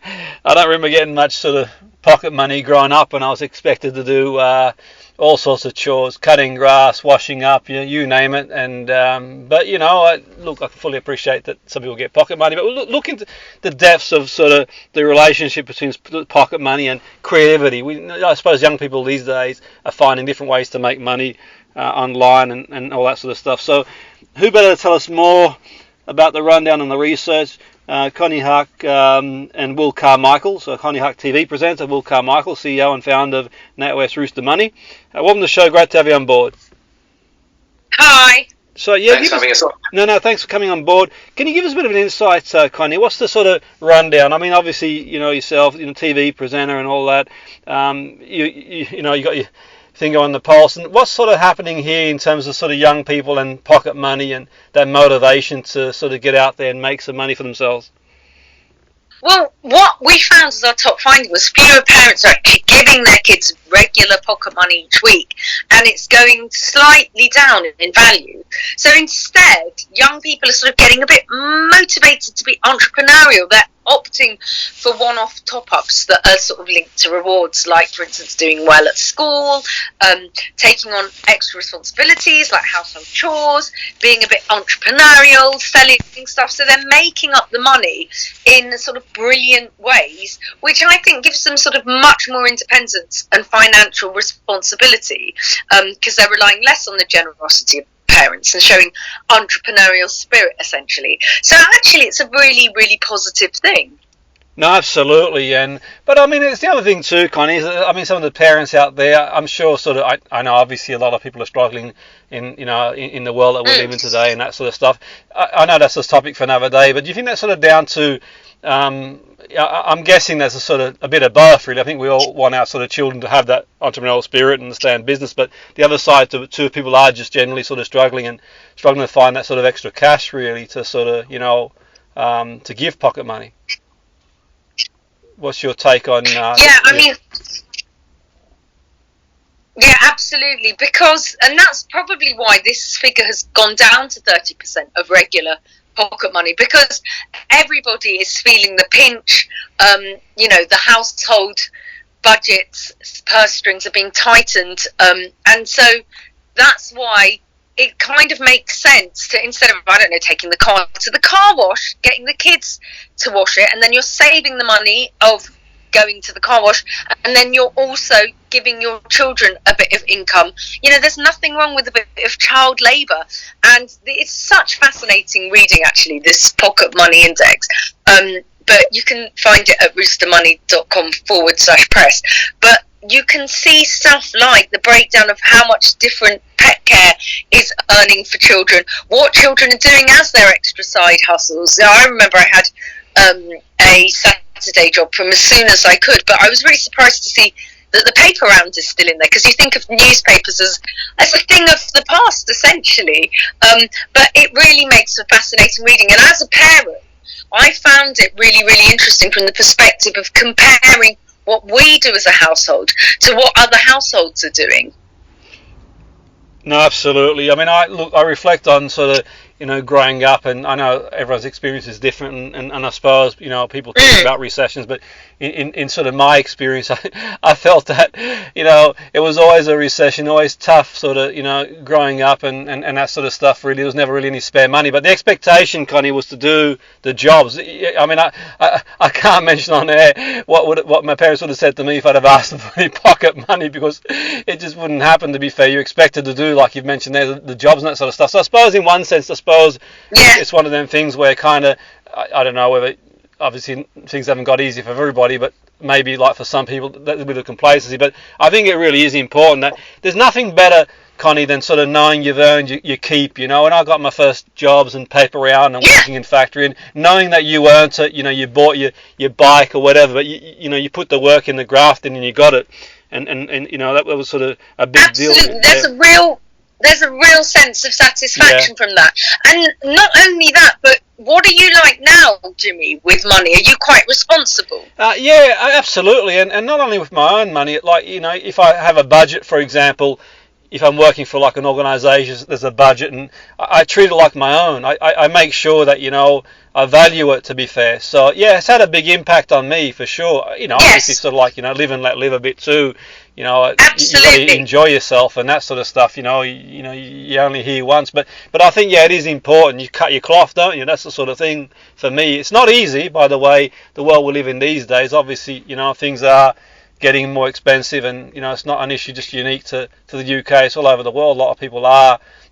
I don't remember getting much sort of pocket money growing up, and I was expected to do all sorts of chores, cutting grass, washing up, you name it. And but I can fully appreciate that some people get pocket money, but we'll look into the depths of sort of the relationship between pocket money and creativity. I suppose young people these days are finding different ways to make money online and all that sort of stuff. So who better to tell us more about the rundown and the research? Konnie Huq and Will Carmichael. So Konnie Huq, TV presenter, Will Carmichael, CEO and founder of NatWest Rooster Money. Welcome to the show. Great to have you on board. Hi. So thanks for having us on. No, thanks for coming on board. Can you give us a bit of an insight, Konnie? What's the sort of rundown? I mean, obviously, yourself, TV presenter and all that. You got your finger on the pulse. And what's sort of happening here in terms of sort of young people and pocket money and that motivation to sort of get out there and make some money for themselves? Well, what we found as our top finding was fewer parents are giving their kids regular pocket money each week, and it's going slightly down in value. So instead, young people are sort of getting a bit motivated to be entrepreneurial. They're opting for one-off top-ups that are sort of linked to rewards, like, for instance, doing well at school, taking on extra responsibilities like household chores, being a bit entrepreneurial, selling stuff. So they're making up the money in sort of brilliant ways, which I think gives them sort of much more independence and financial responsibility, because they're relying less on the generosity of parents and showing entrepreneurial spirit, essentially. So actually it's a really, really positive thing. No, absolutely, but I mean, it's the other thing too, Konnie. Some of the parents out there, I'm sure, sort of. I know, obviously, a lot of people are struggling in the world that we live in today and that sort of stuff. I know that's a topic for another day, but do you think that's sort of down to? I'm guessing there's a bit of both, really. I think we all want our sort of children to have that entrepreneurial spirit and understand business, but the other side to people are just generally sort of struggling to find that sort of extra cash, really, to sort of to give pocket money. What's your take on? Yeah, absolutely. And that's probably why this figure has gone down to 30% of regular pocket money, because everybody is feeling the pinch. The household budgets, purse strings are being tightened, and so that's why it kind of makes sense to, instead of, taking the car to the car wash, getting the kids to wash it, and then you're saving the money of going to the car wash, and then you're also giving your children a bit of income. There's nothing wrong with a bit of child labour, and it's such fascinating reading, actually, this pocket money index. But you can find it at roostermoney.com/press. But you can see stuff like the breakdown of how much different pet care is earning for children, what children are doing as their extra side hustles. I remember I had a Saturday job from as soon as I could, but I was really surprised to see that the paper round is still in there, because you think of newspapers as a thing of the past, essentially. But it really makes for fascinating reading. And as a parent, I found it really, really interesting from the perspective of comparing what we do as a household to what other households are doing. No, absolutely. I mean, I reflect on sort of, growing up, and I know everyone's experience is different, and I suppose, people talk about recessions, but in sort of my experience, I felt that, it was always a recession, always tough, sort of, growing up and that sort of stuff. Really, there was never really any spare money, but the expectation, Konnie, was to do the jobs. I mean, I can't mention on air what my parents would have said to me if I'd have asked them for any pocket money, because it just wouldn't happen. To be fair, you're expected to do, like you've mentioned there, the jobs and that sort of stuff. So I suppose in one sense, it's one of them things where kind of, I don't know whether, obviously things haven't got easy for everybody, but maybe like for some people that's a bit of complacency. But I think it really is important that there's nothing better, Konnie, than sort of knowing you've earned your keep. When I got my first jobs and paper round and working in factory, and knowing that you earned it, you bought your bike or whatever, but you put the work in, the graft in, and you got it, and that was sort of a big deal. There's a real sense of satisfaction from that. And not only that, but what are you like now, Jimmy, with money? Are you quite responsible? Yeah, absolutely. And not only with my own money, like, if I have a budget, for example, if I'm working for like an organisation, there's a budget, and I treat it like my own. I make sure that I value it, to be fair. So yeah, it's had a big impact on me for sure. Obviously sort of like live and let live a bit too. You got to enjoy yourself and that sort of stuff. You only here once, but I think it is important. You cut your cloth, don't you? That's the sort of thing for me. It's not easy, by the way. The world we live in these days, obviously, things are getting more expensive, and it's not an issue just unique to the UK. It's all over the world. A lot of people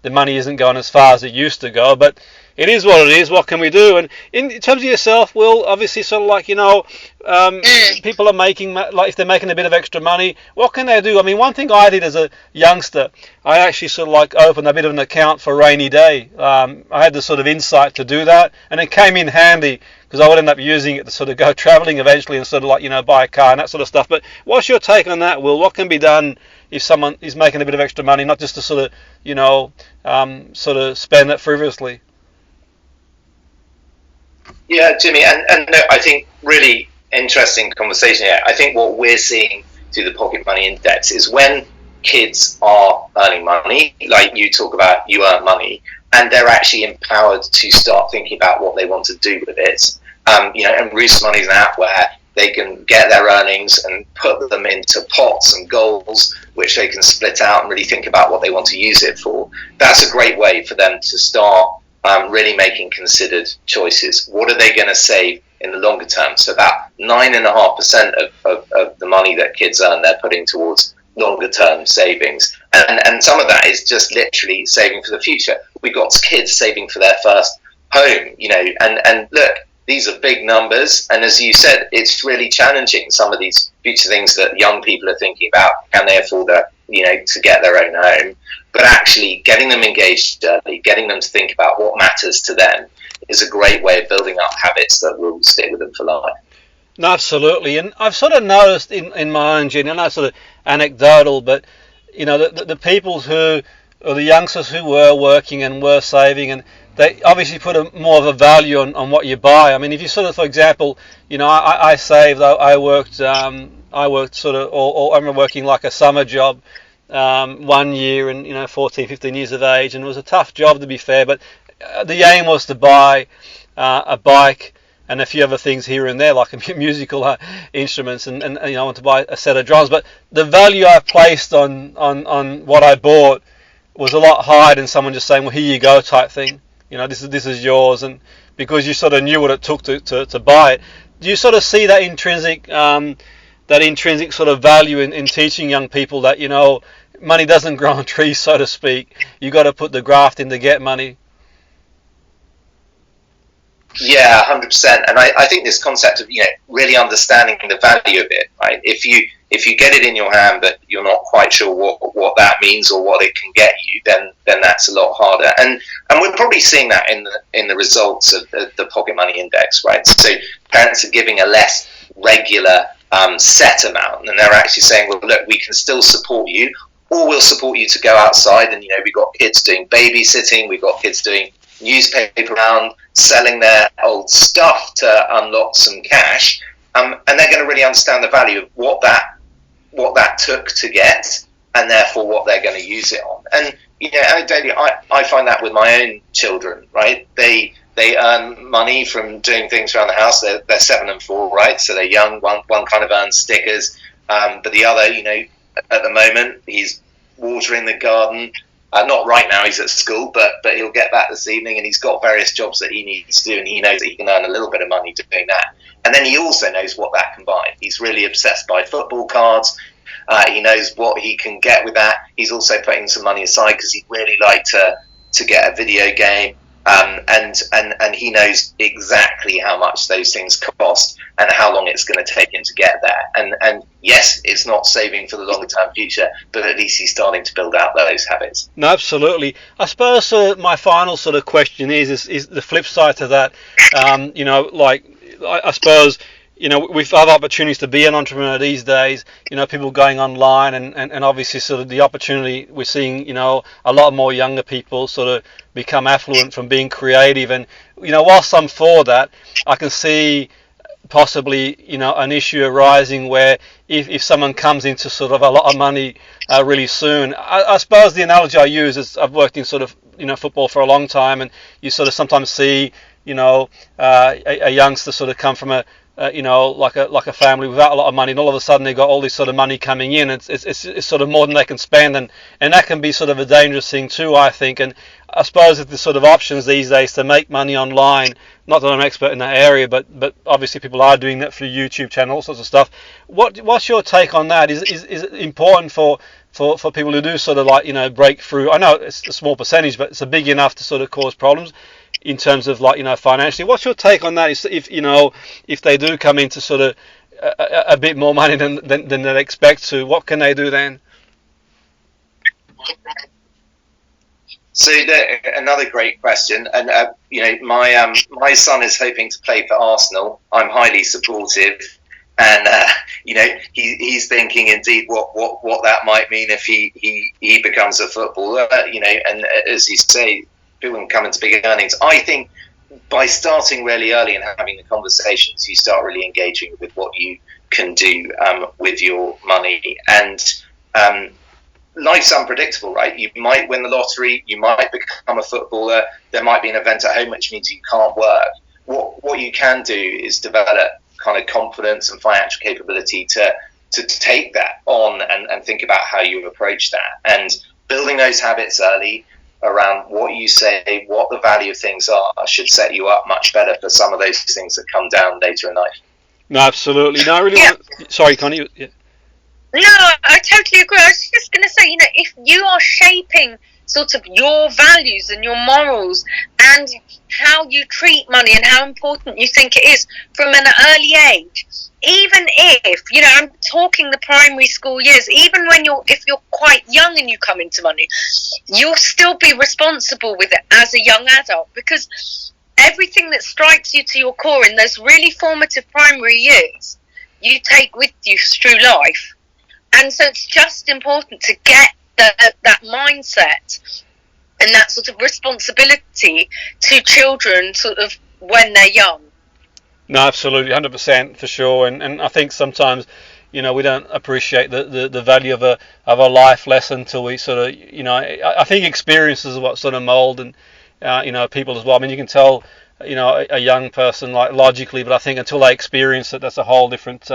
the money isn't going as far as it used to go, but it is what it is. What can we do? And in terms of yourself, Will, obviously sort of like people are making, like, if they're making a bit of extra money, what can they do? I mean, one thing I did as a youngster, I actually sort of like opened a bit of an account for a rainy day. I had the sort of insight to do that, and it came in handy, because I would end up using it to sort of go travelling eventually and sort of like, buy a car and that sort of stuff. But what's your take on that, Will? What can be done if someone is making a bit of extra money, not just to sort of spend it frivolously? Yeah, Jimmy, and I think really interesting conversation here. I think what we're seeing through the Pocket Money Index is when kids are earning money, like you talk about, you earn money, and they're actually empowered to start thinking about what they want to do with it. And Roost Money is an app where they can get their earnings and put them into pots and goals, which they can split out and really think about what they want to use it for. That's a great way for them to start really making considered choices. What are they going to save in the longer term? So about 9.5% of the money that kids earn, they're putting towards longer term savings. And some of that is just literally saving for the future. We've got kids saving for their first home, and look, these are big numbers. And as you said, it's really challenging, some of these future things that young people are thinking about. Can they afford to get their own home? But actually getting them engaged early, getting them to think about what matters to them is a great way of building up habits that will stick with them for life. No, absolutely. And I've sort of noticed in my own journey, and that's sort of anecdotal, but the people who, or the youngsters who were working and were saving, and they obviously put more of a value on what you buy. I mean, if you sort of, for example, I saved, I worked sort of, or I remember working like a summer job 1 year, and 14, 15 years of age, and it was a tough job, to be fair, but the aim was to buy a bike and a few other things here and there, like musical instruments, and I want to buy a set of drums. But the value I placed on what I bought was a lot higher than someone just saying, well, here you go type thing. This is yours, and because you sort of knew what it took to buy it. Do you sort of see that intrinsic sort of value in teaching young people that money doesn't grow on trees, so to speak? You got to put the graft in to get money. Yeah, 100%. And I think this concept of really understanding the value of it, right? If you get it in your hand but you're not quite sure what that means or what it can get you, then that's a lot harder. And we're probably seeing that in the results of the Pocket Money Index, right? So parents are giving a less regular set amount, and they're actually saying, well, look, we can still support you, or we'll support you to go outside. And we've got kids doing babysitting, we've got kids doing newspaper round, selling their old stuff to unlock some cash, and they're going to really understand the value of what that took to get, and therefore what they're going to use it on. And I find that with my own children, right? They earn money from doing things around the house. They're 7 and 4, right? So they're young. One kind of earns stickers, but the other, at the moment, he's watering the garden. Not right now, he's at school, but he'll get back this evening, and he's got various jobs that he needs to do, and he knows that he can earn a little bit of money doing that. And then he also knows what that can buy. He's really obsessed by football cards. He knows what he can get with that. He's also putting some money aside because he'd really like to get a video game. And he knows exactly how much those things cost and how long it's going to take him to get there. And yes, it's not saving for the longer term future, but at least he's starting to build out those habits. No, absolutely. I suppose my final sort of question is the flip side to that. I suppose we've had opportunities to be an entrepreneur these days. People going online, and obviously sort of the opportunity we're seeing. A lot more younger people sort of become affluent from being creative. And whilst I'm for that, I can see possibly, an issue arising where if someone comes into sort of a lot of money really soon. I suppose the analogy I use is I've worked in sort of football for a long time, and you sort of sometimes see a youngster sort of come from like a family without a lot of money, and all of a sudden they got all this sort of money coming in. It's sort of more than they can spend, and that can be sort of a dangerous thing too, I think. And I suppose that the sort of options these days to make money online, not that I'm an expert in that area, but obviously people are doing that through YouTube channels, all sorts of stuff. What's your take on that? Is it important for people who do sort of break through? I know it's a small percentage, but it's a big enough to sort of cause problems in terms of financially. What's your take on that? If they do come into sort of a bit more money than they expect to, what can they do then? So another great question, and my son is hoping to play for Arsenal. I'm highly supportive, and he's thinking indeed what that might mean if he becomes a footballer. And as you say, people can come into big earnings. I think by starting really early and having the conversations, you start really engaging with what you can do with your money. And life's unpredictable, right? You might win the lottery, you might become a footballer, there might be an event at home which means you can't work. What you can do is develop kind of confidence and financial capability to take that on and think about how you approach that. And building those habits early around what you say, what the value of things are, should set you up much better for some of those things that come down later in life. No, absolutely. No, I really sorry, Connie. Yeah. No, I totally agree. I was just going to say, if you are shaping sort of your values and your morals and how you treat money and how important you think it is from an early age, even if, I'm talking the primary school years, even if you're quite young and you come into money, you'll still be responsible with it as a young adult, because everything that strikes you to your core in those really formative primary years, you take with you through life. And so it's just important to get that mindset and that sort of responsibility to children sort of when they're young. No, absolutely, 100% for sure. And I think sometimes, we don't appreciate the value of a life lesson until we sort of, I think experiences are what sort of mold and, people as well. I mean, you can tell, a young person logically, but I think until they experience it, that's a whole different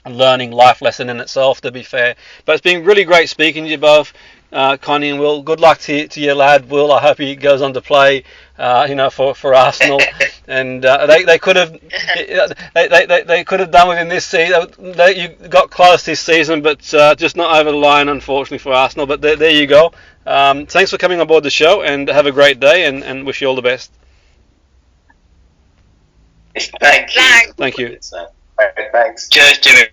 learning life lesson in itself, to be fair. But it's been really great speaking to you both, Connie and Will. Good luck to your lad, Will. I hope he goes on to play, for Arsenal. And they could have they could have done with him this season. You got close this season, but just not over the line, unfortunately, for Arsenal. But there you go. Thanks for coming on board the show, and have a great day, and wish you all the best. Thank you. Thank you. Thanks. Cheers, Jimmy.